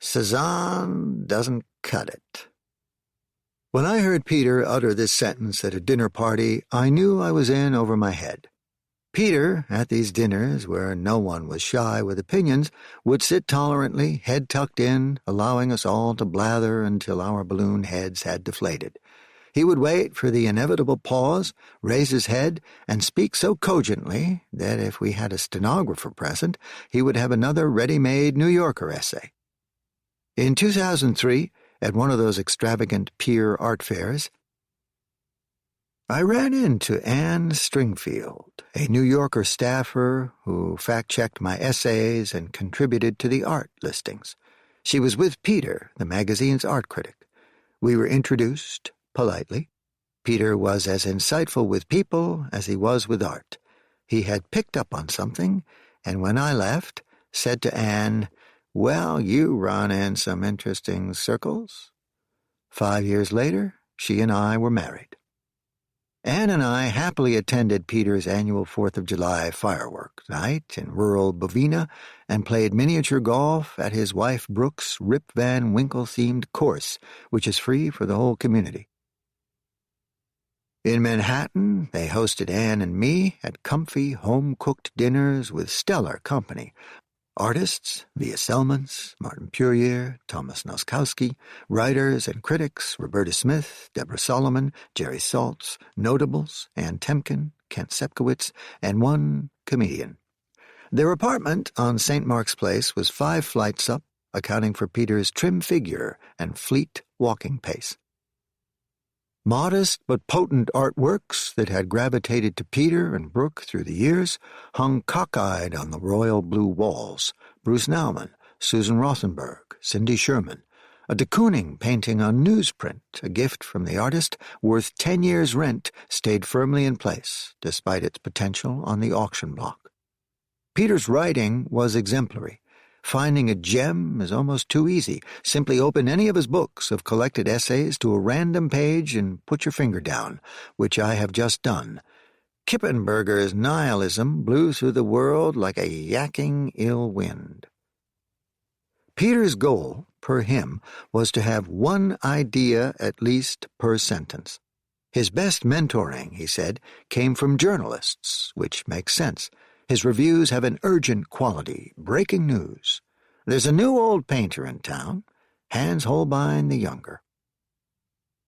Cezanne doesn't cut it. When I heard Peter utter this sentence at a dinner party, I knew I was in over my head. Peter, at these dinners where no one was shy with opinions, would sit tolerantly, head tucked in, allowing us all to blather until our balloon heads had deflated. He would wait for the inevitable pause, raise his head, and speak so cogently that if we had a stenographer present, he would have another ready-made New Yorker essay. In 2003, at one of those extravagant peer art fairs, I ran into Anne Stringfield, a New Yorker staffer who fact-checked my essays and contributed to the art listings. She was with Peter, the magazine's art critic. We were introduced politely. Peter was as insightful with people as he was with art. He had picked up on something, and when I left, said to Anne, "Well, you run in some interesting circles." 5 years later, she and I were married. Anne and I happily attended Peter's annual 4th of July fireworks night in rural Bovina and played miniature golf at his wife Brooke's Rip Van Winkle-themed course, which is free for the whole community. In Manhattan, they hosted Anne and me at comfy, home-cooked dinners with stellar company. Artists, Via Selmans, Martin Puryear, Thomas Noskowski, writers and critics, Roberta Smith, Deborah Solomon, Jerry Saltz, notables, Ann Temkin, Kent Sepkowitz, and one comedian. Their apartment on St. Mark's Place was 5 flights up, accounting for Peter's trim figure and fleet walking pace. Modest but potent artworks that had gravitated to Peter and Brooke through the years hung cockeyed on the royal blue walls. Bruce Nauman, Susan Rothenberg, Cindy Sherman, a de Kooning painting on newsprint, a gift from the artist worth 10 years' rent, stayed firmly in place, despite its potential on the auction block. Peter's writing was exemplary. Finding a gem is almost too easy. Simply open any of his books of collected essays to a random page and put your finger down, which I have just done. Kippenberger's nihilism blew through the world like a yakking ill wind. Peter's goal, per him, was to have one idea at least per sentence. His best mentoring, he said, came from journalists, which makes sense. His reviews have an urgent quality, breaking news. There's a new old painter in town, Hans Holbein the Younger.